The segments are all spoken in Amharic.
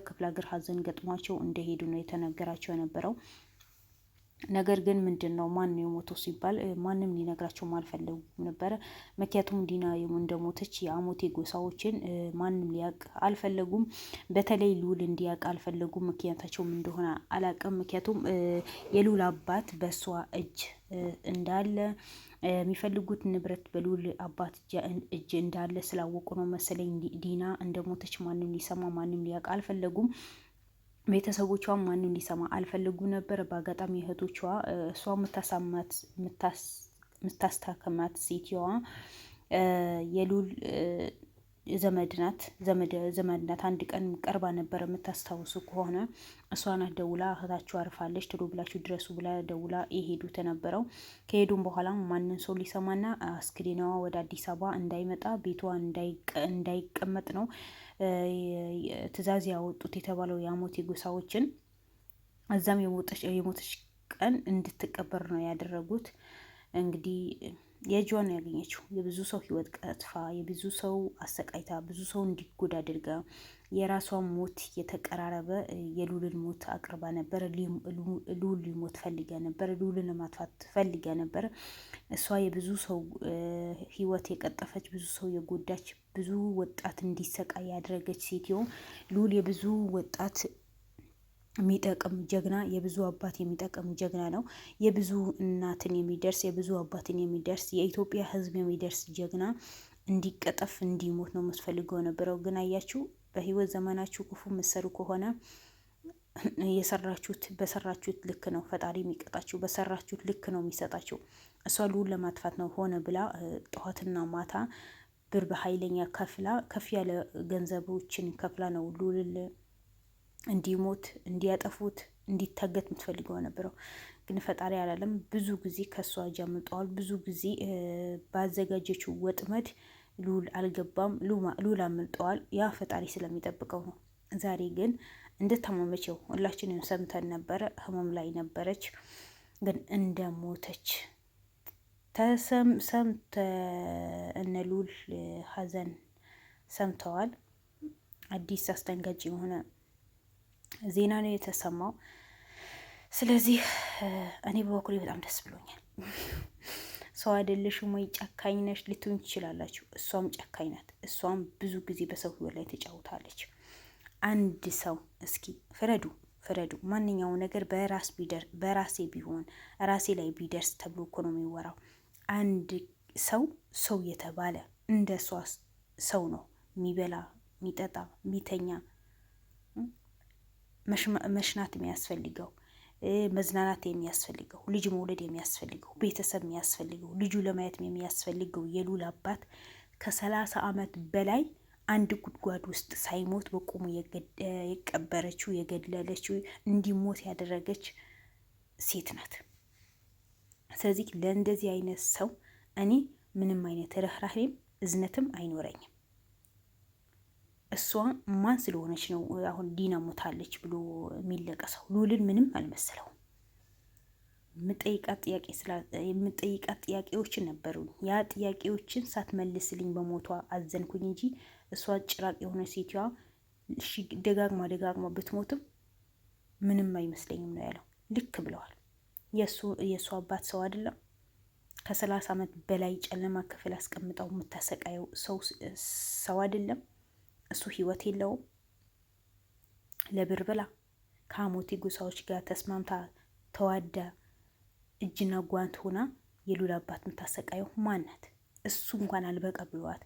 ክፍለ ሀገር ሀዘን ገጥሟቸው እንደሄዱ ነው የተነገራቸው የነበረው። ነገር ግን ምንድነው ማን ነው የሞተው ሲባል ማንም ሊነግራቸው አልፈለጉም ነበረ። ምክንያቱም ዲና እንደሞተች የአሞቴ ጎሳዎችን ማንም ሊያውቅ አልፈለጉም። በተለይ ሉል እንዲያውቅ አልፈለጉም። ምክንያታቸውም እንደሆነ አላውቅም። ምክንያቱም የሉል አባት በእሷ እጅ እንዳለ የሚፈልጉት ንብረት በሉል አባት እጅ እንዳለ ስላወቁ ነው መሰለኝ ዲና እንደሞተች ማንም ሊሰማ ማንም ሊያውቅ አልፈለጉም። ቤተሰቦቿም ማንም ሊሰማ አልፈለጉ ነበር። በአጋጣሚ እህቶቿ እሷ የምታስታከማት ሴትየዋ የሉል ዘመድ ናት። አንድ ቀን ቀርባ ነበር የምታስታውሱ ከሆነ እሷ ናት ደውላ እህታችሁ አርፋለች ቶሎ ብላችሁ ድረሱ ብላ ደውላ የሄዱት የነበረው። ከሄዱም በኋላ ማንን ሰው ሊሰማና አስክሬናዋ ወደ አዲስ አበባ እንዳይመጣ ቤቷ እንዳይቀመጥ ነው ትዕዛዝ ያወጡት የተባለው የአሞቴ ጎሳዎችን። እዛም የሞተች ቀን እንድትቀበር ነው ያደረጉት። እንግዲህ የእጇን ነው ያገኘችው። የብዙ ሰው ህይወት ቀጥፋ፣ የብዙ ሰው አሰቃይታ፣ ብዙ ሰው እንዲጎዳ አድርጋ የራሷን ሞት የተቀራረበ የሉልን ሞት አቅርባ ነበር። ሉል ሊሞት ፈልጋ ነበር። ሉልን ለማጥፋት ፈልጋ ነበር። እሷ የብዙ ሰው ህይወት የቀጠፈች፣ ብዙ ሰው የጎዳች፣ ብዙ ወጣት እንዲሰቃይ ያደረገች ሴትዮ ሉል የብዙ ወጣት የሚጠቅም ጀግና፣ የብዙ አባት የሚጠቅም ጀግና ነው። የብዙ እናትን የሚደርስ፣ የብዙ አባትን የሚደርስ፣ የኢትዮጵያ ህዝብ የሚደርስ ጀግና እንዲቀጠፍ እንዲሞት ነው የምትፈልገው ነበረው። ግን አያችሁ፣ በህይወት ዘመናችሁ ክፉ ምሰሩ ከሆነ በሰራችሁት ልክ ነው ፈጣሪ የሚቀጣችሁ። በሰራችሁት ልክ ነው የሚሰጣችሁ። እሷ ሉል ለማጥፋት ነው ሆነ ብላ ጠዋትና ማታ ብር በኃይለኛ ከፍ ያለ ገንዘቦችን ከፍላ ነው ሉል እንዲሞት፣ እንዲያጠፉት፣ እንዲታገት የምትፈልገው ነበረው። ግን ፈጣሪ አላለም። ብዙ ጊዜ ከእሷ እጅ አምልጠዋል። ብዙ ጊዜ ባዘጋጀችው ወጥመድ ሉል አልገባም። ሉል አምልጠዋል። ያ ፈጣሪ ስለሚጠብቀው ነው። ዛሬ ግን እንደታመመችው ሁላችንም ሰምተን ነበረ። ህመም ላይ ነበረች። ግን እንደሞተች እነ ሉል ሀዘን ሰምተዋል። አዲስ አስደንጋጭ የሆነ ዜና ነው የተሰማው። ስለዚህ እኔ በበኩሌ በጣም ደስ ብሎኛል። ሰው አይደለሽም ወይ ጨካኝ ነሽ ልትሆን ትችላላችሁ። እሷም ጨካኝ ናት። እሷም ብዙ ጊዜ በሰው ህይወት ላይ ተጫውታለች። አንድ ሰው እስኪ ፍረዱ። ማንኛውም ነገር በራሴ ቢሆን ራሴ ላይ ቢደርስ ተብሎ እኮ ነው የሚወራው። አንድ ሰው የተባለ እንደ እሷ ሰው ነው። የሚበላ፣ የሚጠጣ፣ የሚተኛ፣ መሽናት የሚያስፈልገው፣ መዝናናት የሚያስፈልገው፣ ልጅ መውለድ የሚያስፈልገው፣ ቤተሰብ የሚያስፈልገው፣ ልጁ ለማየት የሚያስፈልገው የሉል አባት ከ30 ዓመት በላይ አንድ ጉድጓድ ውስጥ ሳይሞት በቁሙ የቀበረችው፣ የገደለችው፣ እንዲሞት ያደረገች ሴት ናት። ስለዚህ ለእንደዚህ አይነት ሰው እኔ ምንም አይነት ርህራሄም እዝነትም አይኖረኝም። እሷ ማን ስለሆነች ነው አሁን ዲና ሞታለች ብሎ የሚለቀሰው? ሉልን ምንም አልመሰለውም። የምጠይቃት ጥያቄዎችን ነበሩ። ያ ጥያቄዎችን ሳትመልስልኝ በሞቷ አዘንኩኝ እንጂ እሷ ጭራቅ የሆነ ሴትዋ ደጋግማ ብትሞትም ምንም አይመስለኝም ነው ያለው። ልክ ብለዋል። የእሱ አባት ሰው አይደለም? ከ30 ዓመት በላይ ጨለማ ክፍል አስቀምጠው የምታሰቃየው ሰው አይደለም? እሱ ህይወት የለውም? ለብር ብላ ከአሞቴ ጎሳዎች ጋር ተስማምታ ተዋዳ እጅና ጓንት ሆና የሉል አባት የምታሰቃየው ማናት? እሱ እንኳን አልበቃ ብሏት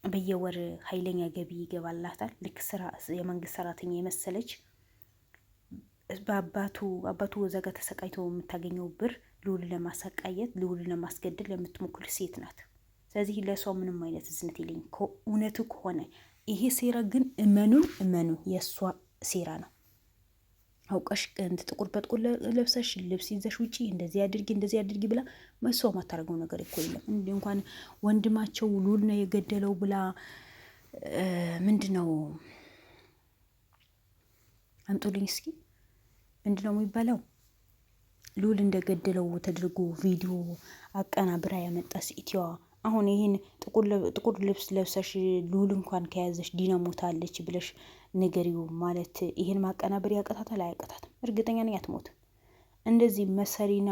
በየወር ኃይለኛ ገቢ ይገባላታል። ልክ የመንግስት ሰራተኛ የመሰለች አባቱ ወዛ ጋር ተሰቃይቶ የምታገኘው ብር ልዑል ለማሰቃየት ልዑል ለማስገደል የምትሞክር ሴት ናት። ስለዚህ ለሷ ምንም አይነት እዝነት የለኝም። እውነቱ ከሆነ ይሄ ሴራ ግን እመኑ የእሷ ሴራ ነው። አውቀሽ ጥቁር በጥቁር ለብሰሽ ልብስ ይዘሽ ውጪ እንደዚህ አድርጊ ብላ መሷ ማታደርገው ነገር እኮ የለም። እንኳን ወንድማቸው ልዑል ነው የገደለው ብላ ምንድነው አምጡልኝ እስኪ ምንድነው የሚባለው ልዑል እንደገደለው ተደርጎ ቪዲዮ አቀናብራ ያመጣ ሴትዋ አሁን ይህን ጥቁር ልብስ ለብሰሽ ልዑል እንኳን ከያዘሽ ዲና ሞታለች ብለሽ ንገሪው ማለት ይህን ማቀናበር ያቀታታል? አያቀታትም? እርግጠኛ ነኝ አትሞትም። እንደዚህ መሰሪና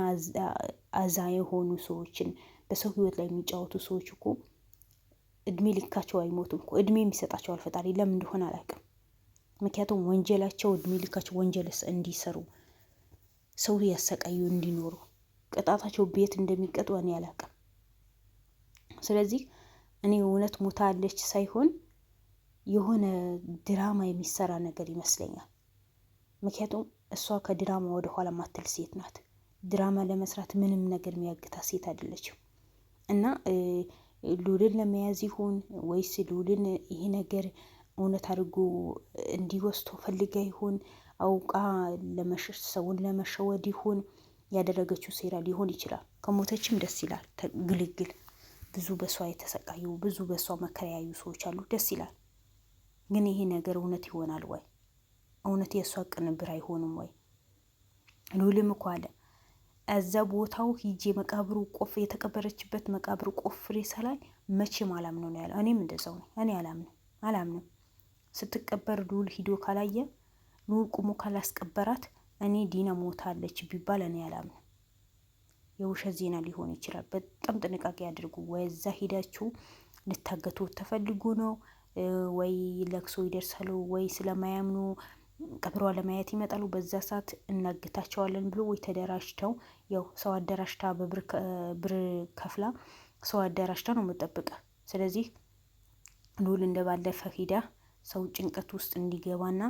አዛ የሆኑ ሰዎችን በሰው ህይወት ላይ የሚጫወቱ ሰዎች እኮ እድሜ ልካቸው አይሞቱም እኮ። እድሜ የሚሰጣቸው አልፈጣሪ ለምን እንደሆነ አላውቅም። ምክንያቱም ወንጀላቸው እድሜ ልካቸው ወንጀልስ እንዲሰሩ ሰው ያሰቃዩ እንዲኖሩ ቅጣታቸው ቤት እንደሚቀጡ እኔ አላውቅም። ስለዚህ እኔ እውነት ሞታለች ሳይሆን የሆነ ድራማ የሚሰራ ነገር ይመስለኛል። ምክንያቱም እሷ ከድራማ ወደ ኋላ ማትል ሴት ናት። ድራማ ለመስራት ምንም ነገር የሚያግታ ሴት አይደለችም። እና ልዑልን ለመያዝ ይሁን ወይስ ልዑልን ይሄ ነገር እውነት አድርጎ እንዲወስቶ ፈልጋ ይሁን አውቃ ሰውን ለመሸወድ ይሁን ያደረገችው ሴራ ሊሆን ይችላል። ከሞተችም ደስ ይላል። ግልግል ብዙ በሷ የተሰቃዩ ብዙ በሷ መከራ ያዩ ሰዎች አሉ። ደስ ይላል። ግን ይሄ ነገር እውነት ይሆናል ወይ? እውነት የእሷ ቅንብር አይሆንም ወይ? ልዑልም እኮ አለ እዛ ቦታው ሂጄ መቃብሩ የተቀበረችበት መቃብር ቆፍሬ ሰላይ መቼም አላምነው ነው ያለው። እኔም እንደዛው ነኝ። እኔ አላምንም። ስትቀበር ልዑል ሂዶ ካላየ ልዑል ቁሞ ካላስቀበራት እኔ ዲና ሞታለች ቢባል እኔ አላምንም። የውሸት ዜና ሊሆን ይችላል። በጣም ጥንቃቄ አድርጉ። ወይ እዛ ሂዳችሁ ልታገቱ ተፈልጉ ነው ወይ ለቅሶ ይደርሳሉ ወይ ስለማያምኑ ቀብሯ ለማየት ይመጣሉ። በዛ ሰዓት እናግታቸዋለን ብሎ ወይ ተደራጅተው ያው ሰው አደራጅታ ብር ከፍላ ሰው አደራጅታ ነው የምጠብቀ። ስለዚህ ልዑል እንደባለፈ ሂዳ ሰው ጭንቀት ውስጥ እንዲገባና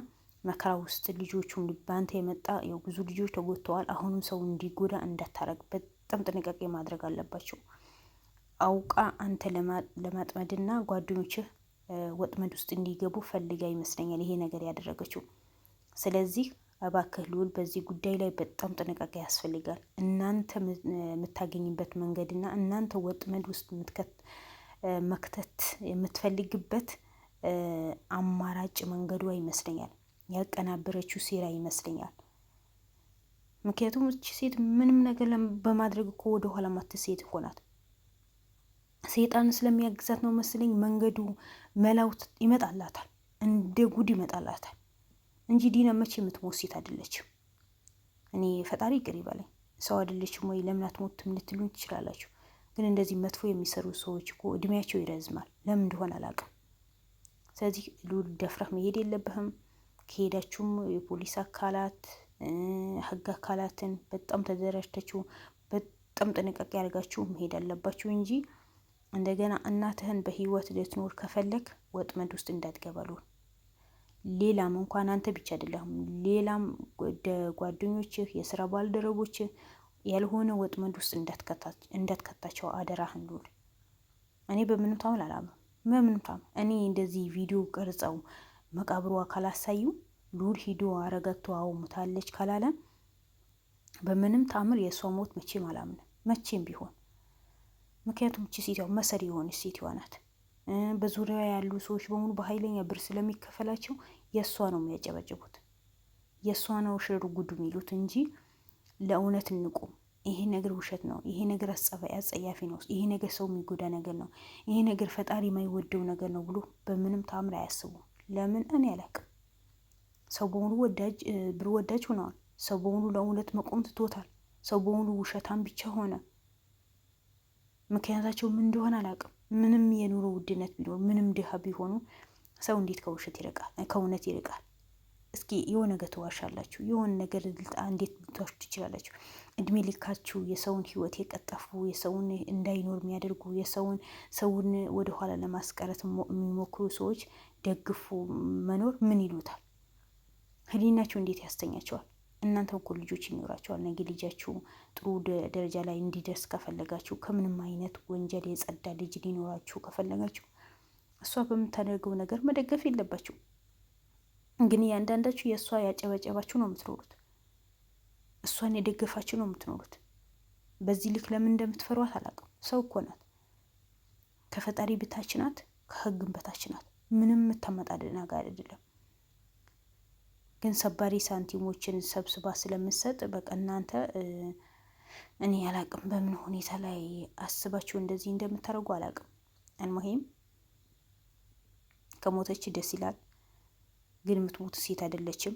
መከራ ውስጥ ልጆቹም ባንተ የመጣ ያው ብዙ ልጆች ተጎድተዋል። አሁንም ሰው እንዲጎዳ እንዳታረግ በጣም ጥንቃቄ ማድረግ አለባቸው። አውቃ አንተ ለማጥመድና ጓደኞችህ ወጥመድ ውስጥ እንዲገቡ ፈልጋ ይመስለኛል ይሄ ነገር ያደረገችው። ስለዚህ እባክህ ልዑል በዚህ ጉዳይ ላይ በጣም ጥንቃቄ ያስፈልጋል። እናንተ የምታገኝበት መንገድና እናንተ ወጥመድ ውስጥ መክተት የምትፈልግበት አማራጭ መንገዷ ይመስለኛል። ያቀናበረችው ሴራ ይመስለኛል። ምክንያቱም እቺ ሴት ምንም ነገር በማድረግ እኮ ወደኋላ ማትል ሴት እኮ ናት። ሴጣን ስለሚያግዛት ነው መሰለኝ መንገዱ መላው ይመጣላታል፣ እንደ ጉድ ይመጣላታል እንጂ ዲና መቼ የምትሞት ሴት አይደለችም። እኔ ፈጣሪ ይቅር ይበለኝ። ሰው አይደለችም ወይ ለምን አትሞትም ልትሉኝ ትችላላችሁ። ግን እንደዚህ መጥፎ የሚሰሩ ሰዎች እኮ እድሜያቸው ይረዝማል። ለምን እንደሆነ አላውቅም። ስለዚህ ልዑል ደፍረህ መሄድ የለብህም። ከሄዳችሁም የፖሊስ አካላት ህግ አካላትን በጣም ተደራጅታችሁ በጣም ጥንቃቄ ያደርጋችሁ መሄድ አለባችሁ እንጂ እንደገና እናትህን በህይወት ልትኖር ከፈለግ ወጥመድ ውስጥ እንዳትገባሉ። ሌላም እንኳን አንተ ብቻ አይደለም፣ ሌላም ጓደኞችህ፣ የስራ ባልደረቦችህ ያልሆነ ወጥመድ ውስጥ እንዳትከታቸው አደራህን ልዑል። እኔ በምንም ታምር አላምንም። በምንም ታምር እኔ እንደዚህ ቪዲዮ ቀርጸው መቃብሯ ካላሳዩ ልዑል ሂዶ አረጋግቶ አዎ ሞታለች ካላለ በምንም ታምር የእሷ ሞት መቼም አላምንም፣ መቼም ቢሆን። ምክንያቱም እቺ ሴት መሰሪ የሆነች ሴት ናት። በዙሪያ ያሉ ሰዎች በሙሉ በኃይለኛ ብር ስለሚከፈላቸው የእሷ ነው የሚያጨበጭቡት፣ የእሷ ነው ሽር ጉዱ የሚሉት እንጂ ለእውነት እንቁም። ይሄ ነገር ውሸት ነው፣ ይሄ ነገር አጸያፊ ነው፣ ይሄ ነገር ሰው የሚጎዳ ነገር ነው፣ ይሄ ነገር ፈጣሪ የማይወደው ነገር ነው ብሎ በምንም ታምር አያስቡም። ለምን እኔ አላውቅም። ሰው በሙሉ ብር ወዳጅ ሆነዋል። ሰው በሙሉ ለእውነት መቆም ትቶታል። ሰው በሙሉ ውሸታም ብቻ ሆነ። ምክንያታቸው ምን እንደሆነ አላውቅም። ምንም የኑሮ ውድነት ቢኖር ምንም ድሃ ቢሆኑ ሰው እንዴት ከውሸት ይርቃል? ከእውነት ይርቃል? እስኪ የሆነ ነገር ትዋሻላችሁ፣ የሆነ ነገር እንዴት ልትዋሹ ትችላላችሁ? እድሜ ልካችሁ የሰውን ህይወት የቀጠፉ የሰውን እንዳይኖር የሚያደርጉ ሰውን ወደኋላ ለማስቀረት የሚሞክሩ ሰዎች ደግፉ መኖር ምን ይሉታል? ህሊናችሁ እንዴት ያስተኛቸዋል? እናንተ እኮ ልጆች ይኖራቸዋል። ነገ ልጃችሁ ጥሩ ደረጃ ላይ እንዲደርስ ከፈለጋችሁ፣ ከምንም አይነት ወንጀል የጸዳ ልጅ ሊኖራችሁ ከፈለጋችሁ እሷ በምታደርገው ነገር መደገፍ የለባችሁ። ግን እያንዳንዳችሁ የእሷ ያጨበጨባችሁ ነው የምትኖሩት። እሷን የደገፋችሁ ነው የምትኖሩት። በዚህ ልክ ለምን እንደምትፈሯት አላውቅም። ሰው እኮ ናት። ከፈጣሪ በታች ናት፣ ከህግም በታች ናት። ምንም የምታመጣ ነገር አይደለም። ግን ሰባሪ ሳንቲሞችን ሰብስባ ስለምትሰጥ በቃ እናንተ እኔ አላቅም በምን ሁኔታ ላይ አስባችሁ እንደዚህ እንደምታደርጉ አላቅም። አልሙሂም ከሞተች ደስ ይላል፣ ግን የምትሞት ሴት አይደለችም።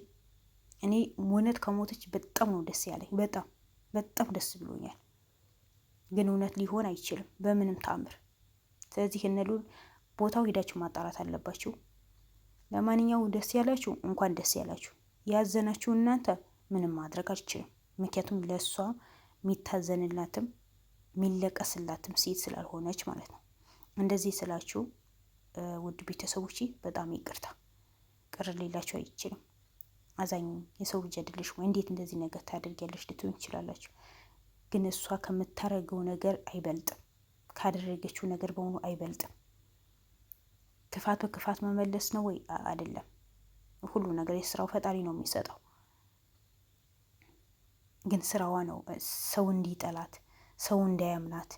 እኔ እውነት ከሞተች በጣም ነው ደስ ያለኝ፣ በጣም በጣም ደስ ብሎኛል። ግን እውነት ሊሆን አይችልም በምንም ተአምር። ስለዚህ እነሉል ቦታው ሄዳችሁ ማጣራት አለባችሁ። ለማንኛውም ደስ ያላችሁ እንኳን ደስ ያላችሁ። ያዘናችሁ እናንተ ምንም ማድረግ አልችልም። ምክንያቱም ለእሷ የሚታዘንላትም የሚለቀስላትም ሴት ስላልሆነች ማለት ነው። እንደዚህ ስላችሁ ውድ ቤተሰቦች በጣም ይቅርታ፣ ቅር ሌላችሁ አይችልም። አዛኝ የሰው ልጅ አይደለሽ ወይ? እንዴት እንደዚህ ነገር ታደርጊያለሽ ልትሆን ይችላላችሁ። ግን እሷ ከምታረገው ነገር አይበልጥም፣ ካደረገችው ነገር በሙሉ አይበልጥም። ክፋት በክፋት መመለስ ነው ወይ? አይደለም። ሁሉ ነገር የስራው ፈጣሪ ነው የሚሰጠው። ግን ስራዋ ነው ሰው እንዲጠላት፣ ሰው እንዳያምናት፣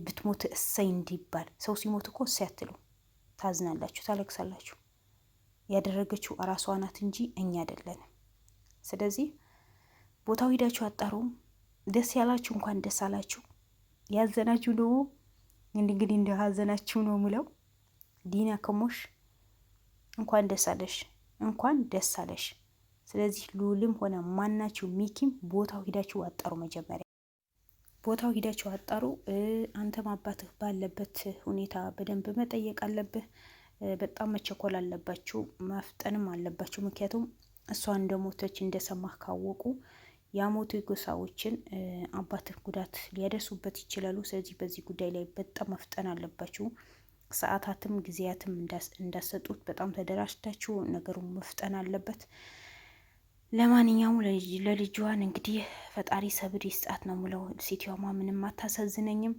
ብትሞት እሰይ እንዲባል። ሰው ሲሞት እኮ እሰይ አትሉ፣ ታዝናላችሁ፣ ታለቅሳላችሁ። ያደረገችው እራሷ ናት እንጂ እኛ አይደለንም። ስለዚህ ቦታው ሂዳችሁ አጣሩ። ደስ ያላችሁ እንኳን ደስ አላችሁ። ያዘናችሁ ደግሞ እንግዲህ እንደ ሀዘናችሁ ነው ምለው። ዲና ከሞሽ እንኳን ደስ አለሽ፣ እንኳን ደስ አለሽ። ስለዚህ ሉልም ሆነ ማናችሁ ሚኪም ቦታው ሂዳችሁ አጣሩ። መጀመሪያ ቦታው ሂዳችሁ አጣሩ። አንተም አባትህ ባለበት ሁኔታ በደንብ መጠየቅ አለብህ። በጣም መቸኮል አለባችሁ፣ መፍጠንም አለባችሁ። ምክንያቱም እሷ እንደሞተች እንደሰማህ ካወቁ ያሞቱ ጎሳዎችን አባትህ ጉዳት ሊያደርሱበት ይችላሉ። ስለዚህ በዚህ ጉዳይ ላይ በጣም መፍጠን አለባችሁ። ሰዓታትም ጊዜያትም እንዳሰጡት በጣም ተደራጅታችሁ ነገሩን መፍጠን አለበት። ለማንኛውም ለልጇን እንግዲህ ፈጣሪ ሰብር ይስጣት ነው ምለው። ሴትዮዋ ምንም አታሳዝነኝም።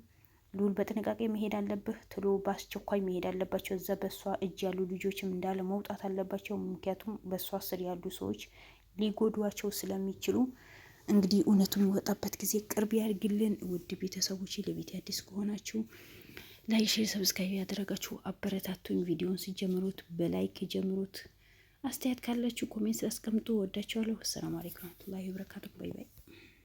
ሉል በጥንቃቄ መሄድ አለብህ። ቶሎ በአስቸኳይ መሄድ አለባቸው። እዛ በእሷ እጅ ያሉ ልጆችም እንዳለ መውጣት አለባቸው። ምክንያቱም በእሷ ስር ያሉ ሰዎች ሊጎዷቸው ስለሚችሉ እንግዲህ እውነቱ የሚወጣበት ጊዜ ቅርብ ያድርግልን። ውድ ቤተሰቦች ለቤት አዲስ ከሆናችሁ ላይክ፣ ሼር፣ ሰብስክራይብ ያደረጋችሁ አበረታቱኝ። ቪዲዮን ሲጀምሩት በላይክ ጀምሩት። አስተያየት ካላችሁ ኮሜንት አስቀምጡ። ወዳችኋለሁ። አሰላሙ አለይኩም ወራህመቱላሂ ወበረካቱሁ። ባይ ባይ።